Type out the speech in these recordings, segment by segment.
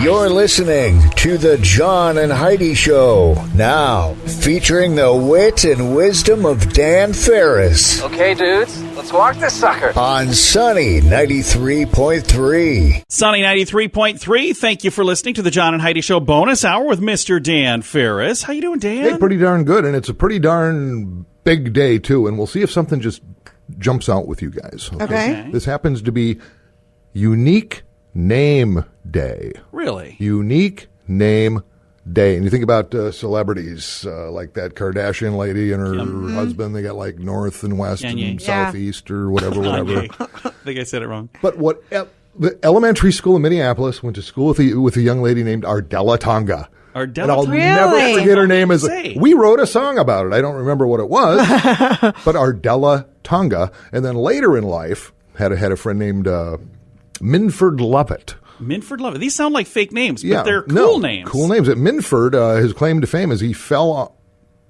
You're listening to the John and Heidi Show, now featuring the wit and wisdom of Dan Farris. Okay, dudes, let's walk this sucker. On Sunny 93.3. Sunny 93.3, thank you for listening to the John and Heidi Show bonus hour with Mr. Dan Farris. How you doing, Dan? Hey, pretty darn good, and it's a pretty darn big day, too, and we'll see if something just jumps out with you guys. Okay. This happens to be Unique Name Day. Really? Unique Name Day. And you think about celebrities like that Kardashian lady and her husband. They got like North and West and Southeast or whatever. I think I said it wrong. But the elementary school in Minneapolis went to school with a young lady named Ardella Tonga. Ardella And I'll Tonga? never forget her name. We wrote a song about it. I don't remember what it was, but Ardella Tonga. And then later in life, had a friend named Minford Lovett. Minford Lovett. These sound like fake names, but they're cool names. Cool names. At Minford, his claim to fame is he fell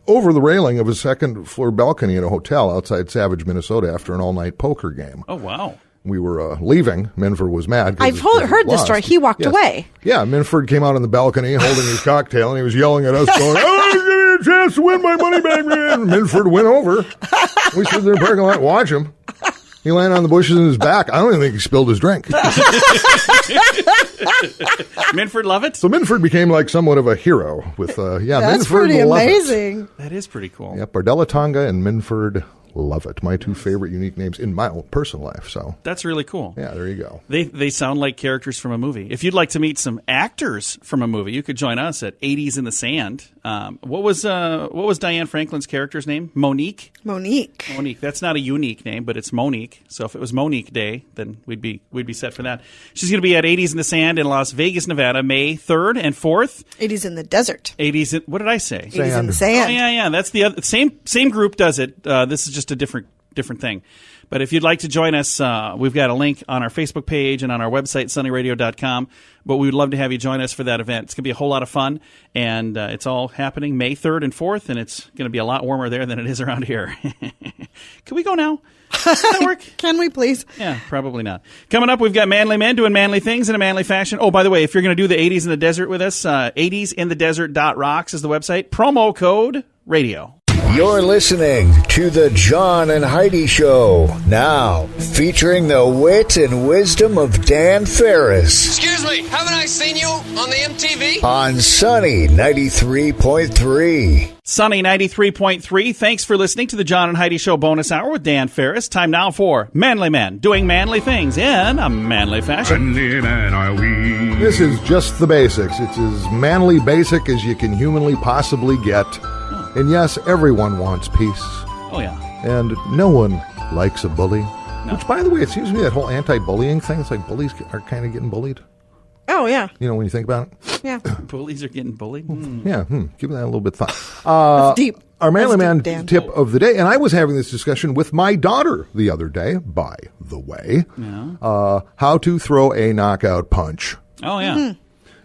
over the railing of a second-floor balcony in a hotel outside Savage, Minnesota after an all-night poker game. Oh, wow. We were leaving. Minford was mad. I've heard this story. He walked away. Yeah, Minford came out on the balcony holding his cocktail, and he was yelling at us, going, "Oh, give me a chance to win my money back, man." Minford went over. We stood there in the parking lot, watch him. He landed on the bushes in his back. I don't even think he spilled his drink. Minford Lovett? So Minford became like somewhat of a hero with, That's Minford pretty Lovett. amazing. That is pretty cool. Yep, Ardella Tonga and Minford Lovett, my two favorite unique names in my own personal life. So that's really cool. Yeah, there you go. They sound like characters from a movie. If you'd like to meet some actors from a movie, you could join us at 80s in the Sand. What was Diane Franklin's character's name? Monique. That's not a unique name, but it's Monique. So if it was Monique Day, then we'd be set for that. She's going to be at 80s in the Sand in Las Vegas, Nevada, May 3rd and 4th. 80s in the desert. What did I say? 80s in the sand. Oh, yeah. That's the other same group does it. This is just a different thing. But if you'd like to join us, we've got a link on our Facebook page and on our website, sunnyradio.com. But we would love to have you join us for that event. It's going to be a whole lot of fun, and it's all happening May 3rd and 4th, and it's going to be a lot warmer there than it is around here. Can we go now? Does that work? Can we please? Yeah, probably not. Coming up, we've got manly men doing manly things in a manly fashion. Oh, by the way, if you're going to do the 80s in the desert with us, 80sinthedesert.rocks is the website. Promo code radio. You're listening to the John and Heidi Show, now featuring the wit and wisdom of Dan Farris. Excuse me, haven't I seen you on the MTV? On Sunny 93.3. Sunny 93.3. Thanks for listening to the John and Heidi Show bonus hour with Dan Farris. Time now for Manly Men doing manly things in a manly fashion. Manly men are we. This is just the basics. It's as manly basic as you can humanly possibly get. And yes, everyone wants peace. Oh, yeah. And no one likes a bully. No. Which, by the way, it seems to me that whole anti-bullying thing, it's like bullies are kind of getting bullied. Oh, yeah. You know, when you think about it? Yeah. Bullies are getting bullied? Yeah, give that a little bit of thought. That's deep. Our Manly Man Dan. tip of the day, and I was having this discussion with my daughter the other day, by the way, how to throw a knockout punch. Oh, yeah. Mm-hmm.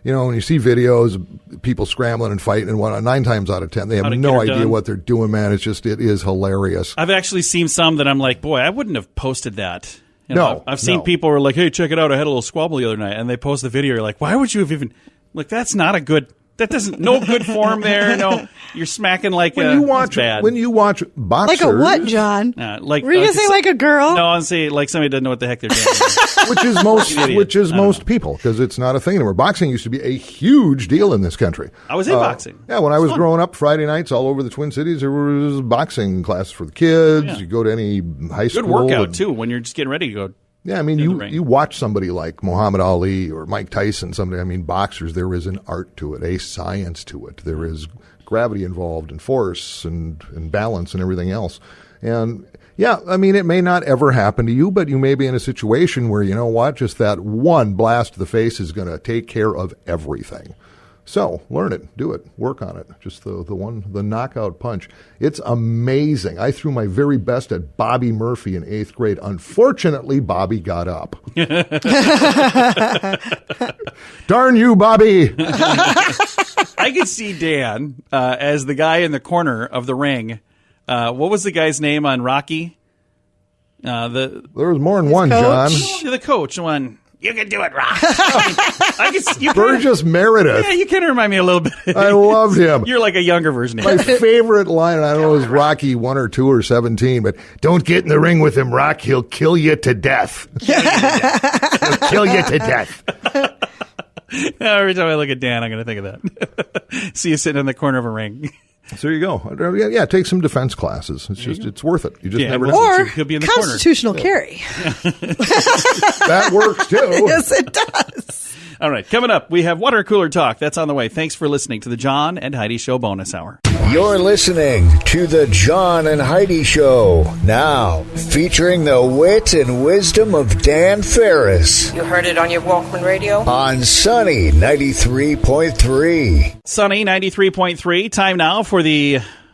You know, when you see videos of people scrambling and fighting and whatnot, 9 times out of 10, they have no idea what they're doing, man. It is hilarious. I've actually seen some that I'm like, boy, I wouldn't have posted that. You know, I've seen people who are like, hey, check it out. I had a little squabble the other night. And they post the video. You're like, why would you have even... Like, that's not a good... no good form there. No, you're smacking like bad. When you watch boxers... Like a what, John? Were you going to say like a girl? No, I'm saying like somebody doesn't know what the heck they're doing. which is most people, because it's not a thing anymore. Boxing used to be a huge deal in this country. I was in boxing. Yeah, when I was growing up, Friday nights all over the Twin Cities, there was boxing classes for the kids. Yeah. You go to any high school. Good workout, too, when you're just getting ready to go. Yeah, I mean, you watch somebody like Muhammad Ali or Mike Tyson, boxers, there is an art to it, a science to it. There is gravity involved and force and balance and everything else. And, yeah, I mean, it may not ever happen to you, but you may be in a situation where, you know what, just that one blast to the face is going to take care of everything. So learn it, do it, work on it. Just the knockout punch. It's amazing. I threw my very best at Bobby Murphy in 8th grade. Unfortunately, Bobby got up. Darn you, Bobby. I could see Dan as the guy in the corner of the ring. What was the guy's name on Rocky? There was more than one, coach? John. The coach one. You can do it, Rock. Burgess Meredith. Yeah, you kind of remind me a little bit. I loved him. You're like a younger version of My him. favorite line, I don't know, is Rocky 1 or 2 or 17, but don't get in the ring with him, Rock. He'll kill you to death. He'll kill you to death. Every time I look at Dan, I'm going to think of that. See you sitting in the corner of a ring. So there you go. Yeah, take some defense classes. It's worth it. You just never know. Or He'll be in the constitutional carry. That works too. Yes, it does. All right, coming up, we have water cooler talk. That's on the way. Thanks for listening to the John and Heidi Show bonus hour. You're listening to the John and Heidi Show. Now, featuring the wit and wisdom of Dan Farris You heard it on your Walkman radio? on Sunny 93.3. Sunny 93.3. Time now for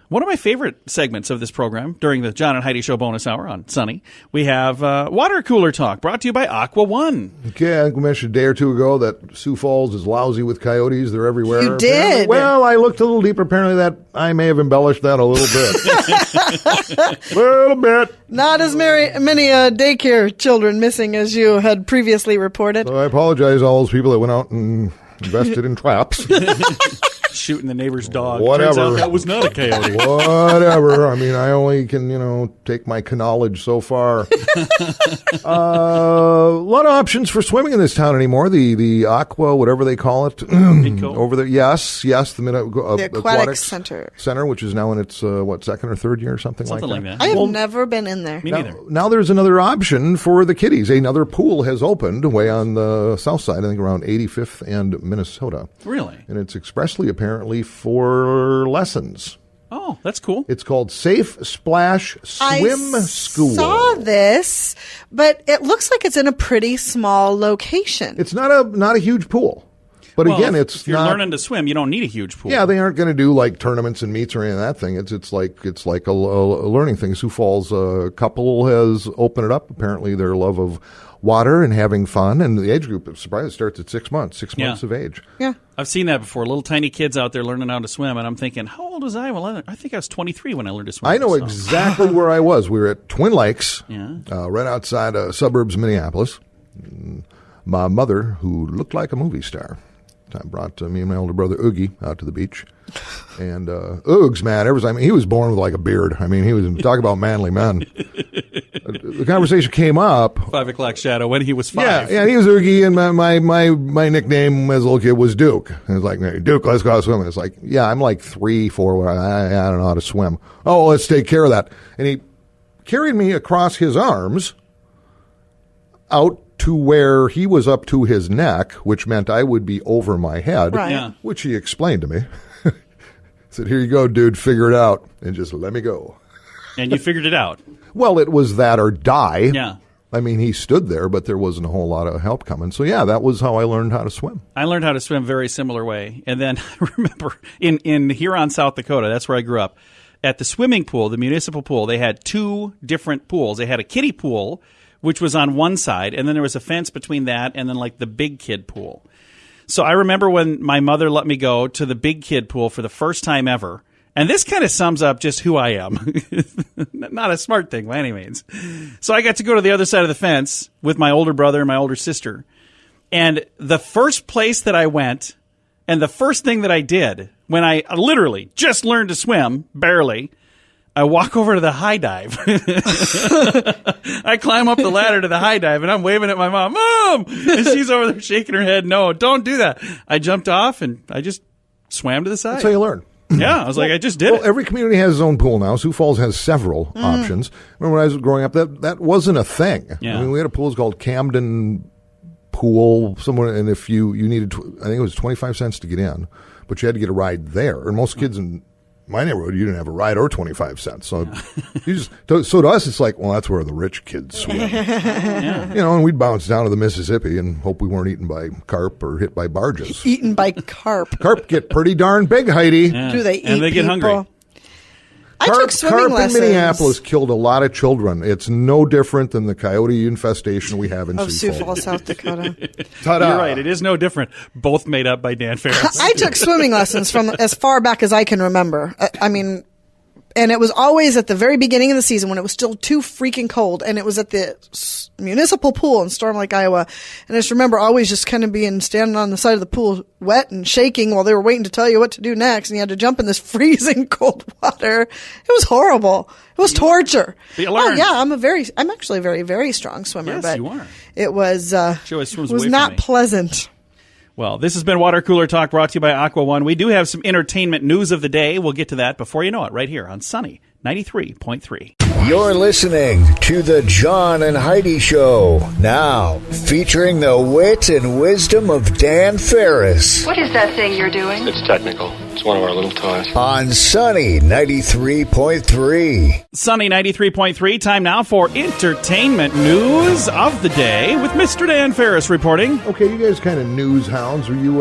one of my favorite segments of this program during the John and Heidi Show bonus hour on Sunny. We have water cooler talk brought to you by Aqua One. Okay, I think we mentioned a day or two ago that Sioux Falls is lousy with coyotes. They're everywhere. You did. Well, I looked a little deeper. Apparently that I may have embellished that a little bit. little bit. Not as many daycare children missing as you had previously reported. So I apologize to all those people that went out and invested in traps. Shooting the neighbor's dog. Whatever. Turns out that was not a coyote. Whatever. I mean, I only can, take my knowledge so far. A lot of options for swimming in this town anymore. The aqua, whatever they call it, over there. Yes, the aquatic center, which is now in its second or third year, something like that. I have never been in there. Me neither. Now there's another option for the kiddies. Another pool has opened way on the south side, I think around 85th and Minnesota. Really? And it's expressly apparently for lessons. Oh, that's cool. It's called Safe Splash Swim School. I saw this, but it looks like it's in a pretty small location. It's not a huge pool. But again, if you're learning to swim, you don't need a huge pool. Yeah, they aren't going to do like tournaments and meets or any of that thing. It's like a learning thing. Sioux Falls couple has opened it up. Apparently, their love of water and having fun, and the age group, I'm surprised, it starts at 6 months. 6 months of age. Yeah, I've seen that before. Little tiny kids out there learning how to swim, and I'm thinking, how old was I? Well, I think I was 23 when I learned to swim. I know exactly where I was. We were at Twin Lakes, Yeah. Right outside suburbs of Minneapolis. My mother, who looked like a movie star, I brought me and my older brother Oogie out to the beach. And Oogs, man, he was born with like a beard. I mean, he was talk about manly men. The conversation came up. 5 o'clock shadow when he was 5. Yeah, he was Oogie, and my nickname as a little kid was Duke. And it's like, hey, Duke, let's go out swimming. It's like, yeah, I'm like 3, 4. I don't know how to swim. Oh, let's take care of that. And he carried me across his arms out to where he was up to his neck, which meant I would be over my head, right. Yeah. which he explained to me. Said, here you go, dude, figure it out, and just let me go. And you figured it out. Well, it was that or die. Yeah. I mean, he stood there, but there wasn't a whole lot of help coming. So, yeah, that was how I learned how to swim. I learned how to swim very similar way. And then I remember in Huron, South Dakota, that's where I grew up, at the swimming pool, the municipal pool, they had 2 different pools. They had a kiddie pool, which was on one side, and then there was a fence between that and then like the big kid pool. So I remember when my mother let me go to the big kid pool for the first time ever, and this kind of sums up just who I am. Not a smart thing by any means. So I got to go to the other side of the fence with my older brother and my older sister, and the first place that I went and the first thing that I did when I literally just learned to swim, barely, I walk over to the high dive. I climb up the ladder to the high dive, and I'm waving at my mom, Mom! And she's over there shaking her head, no, don't do that. I jumped off, and I just swam to the side. That's how you learn. Yeah, I was like, I just did it. Every community has its own pool now. Sioux Falls has several options. Remember when I was growing up, that wasn't a thing. Yeah. I mean, we had a pool called Camden Pool somewhere, and if you needed, I think it was 25 cents to get in, but you had to get a ride there. And most kids in my neighborhood, you didn't have a ride or 25 cents. So so to us, it's like, well, that's where the rich kids swim. And we'd bounce down to the Mississippi and hope we weren't eaten by carp or hit by barges. Eaten by carp. Carp get pretty darn big, Heidi. Yeah. Do they eat and they get people? hungry. I took swimming carp lessons. in Minneapolis killed a lot of children. It's no different than the coyote infestation we have in Sioux Falls, South Dakota. Ta-da. You're right. It is no different. Both made up by Dan Farris. I took swimming lessons from as far back as I can remember. I mean, And it was always at the very beginning of the season when it was still too freaking cold. And it was at the municipal pool in Storm Lake, Iowa. And I just remember always just kind of standing on the side of the pool, wet and shaking while they were waiting to tell you what to do next. And you had to jump in this freezing cold water. It was horrible. It was torture. But you learned. Oh, yeah. I'm actually a very, very strong swimmer. Yes, but you are. It was, She always swims was away from not me. pleasant. Well, this has been Water Cooler Talk brought to you by Aqua One. We do have some entertainment news of the day. We'll get to that before you know it right here on Sunny 93.3. You're listening to the John and Heidi Show, now featuring the wit and wisdom of Dan Farris What is that thing you're doing? It's technical. It's one of our little toys. on Sunny 93.3. Sunny 93.3, time now for entertainment news of the day with Mr. Dan Farris reporting. Okay, you guys kind of news hounds. Are you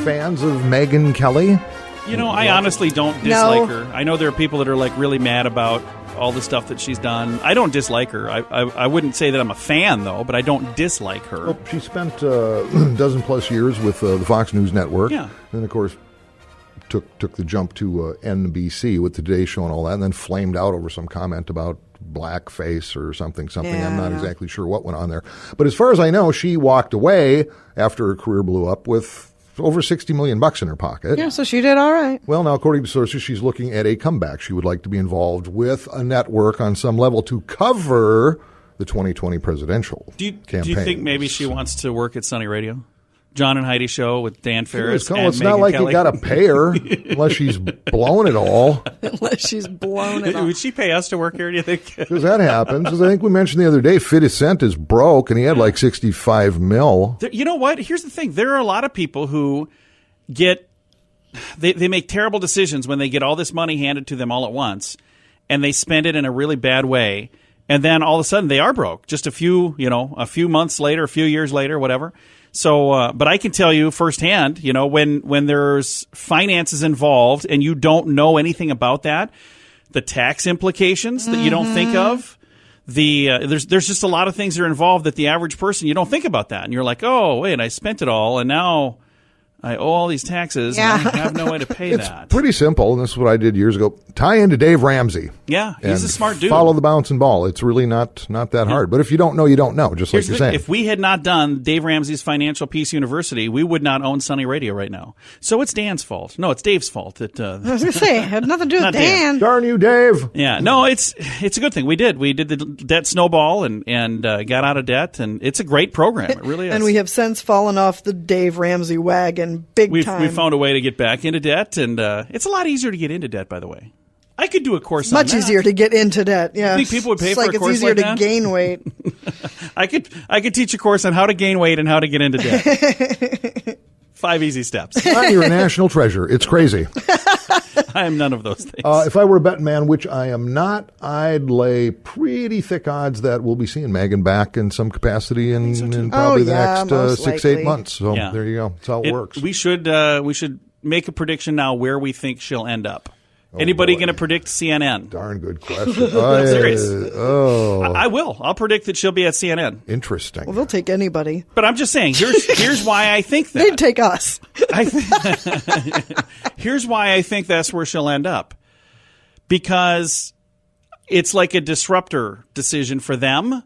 fans of Megyn Kelly? You know, I honestly don't dislike her. I know there are people that are like really mad about all the stuff that she's done. I don't dislike her. I wouldn't say that I'm a fan, though, but I don't dislike her. Well, she spent a dozen plus years with the Fox News Network. Yeah. And, of course, took the jump to NBC with the Today Show and all that, and then flamed out over some comment about blackface or something. Yeah, I'm not exactly sure what went on there. But as far as I know, she walked away after her career blew up with over $60 million in her pocket. Yeah, so she did all right. Well, now, according to sources, she's looking at a comeback. She would like to be involved with a network on some level to cover the 2020 presidential campaign. Do you think maybe she wants to work at Sunny Radio? John and Heidi Show with Dan Farris and it's Megyn not like Kelly. you got to pay her unless she's blown it all. Unless she's blown it off. Would she pay us to work here, do you think? Because that happens. As I think we mentioned the other day, 50 Cent is broke, and he had like 65 mil. You know what? Here's the thing. There are a lot of people who they make terrible decisions when they get all this money handed to them all at once, and they spend it in a really bad way, and then all of a sudden they are broke just a few months later, a few years later, whatever. So, but I can tell you firsthand, when there's finances involved and you don't know anything about that, the tax implications that you don't think of, there's just a lot of things that are involved that the average person, you don't think about that. And you're like, oh, wait, I spent it all, and now I owe all these taxes, and I have no way to pay that. Pretty simple, and this is what I did years ago. Tie into Dave Ramsey. Yeah, he's and a smart dude. Follow the bouncing ball. It's really not that hard. But if you don't know, you don't know, just like you're saying. If we had not done Dave Ramsey's Financial Peace University, we would not own Sunny Radio right now. So it's Dan's fault. No, it's Dave's fault. I was going to say, it had nothing to do with Dan. Darn you, Dave. Yeah, no, it's a good thing. We did the debt snowball and got out of debt, and it's a great program. It really is. And we have since fallen off the Dave Ramsey wagon big time. We found a way to get back into debt, and it's a lot easier to get into debt, by the way. I could do a course on that. Much easier to get into debt, yeah. You think people would pay it's for like a course it's easier like to that? gain weight. I could teach a course on how to gain weight and how to get into debt. 5 easy steps. You're a national treasure. It's crazy. I am none of those things. If I were a betting man, which I am not, I'd lay pretty thick odds that we'll be seeing Megyn back in some capacity in probably the next most 6-8 likely. months. So Yeah. there you go. That's how it works. We should make a prediction now where we think she'll end up. Anybody boy. going to predict CNN? Darn good question. I'm serious. Oh, I will. I'll predict that she'll be at CNN. interesting. Well, they'll take anybody. But I'm just saying, here's why I think that. They'd take us. Here's why I think that's where she'll end up. Because it's like a disruptor decision for them.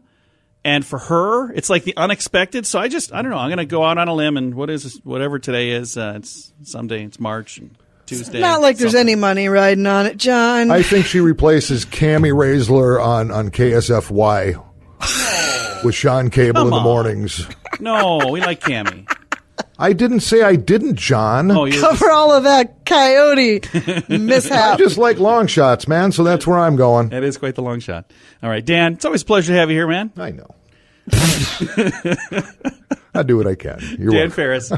And for her, it's like the unexpected. So I don't know. I'm going to go out on a limb and whatever today is, it's someday, it's March and Tuesday. Not like there's any money riding on it, John. I think she replaces Cammie Raisler on KSFY with Sean Cable in the on. mornings. No, we like Cammie. I didn't say I didn't, John. Oh, you Cover all of that coyote mishap. I just like long shots, man, so that's where I'm going. that is quite the long shot. All right, Dan, it's always a pleasure to have you here, man. I know. I do what I can. You're Dan welcome. Farris.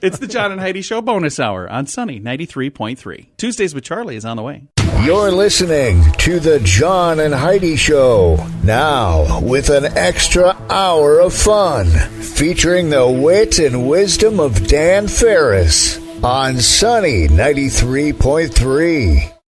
It's the John and Heidi Show bonus hour on Sunny 93.3. Tuesdays with Charlie is on the way. You're listening to the John and Heidi Show, now with an extra hour of fun, featuring the wit and wisdom of Dan Farris on Sunny 93.3.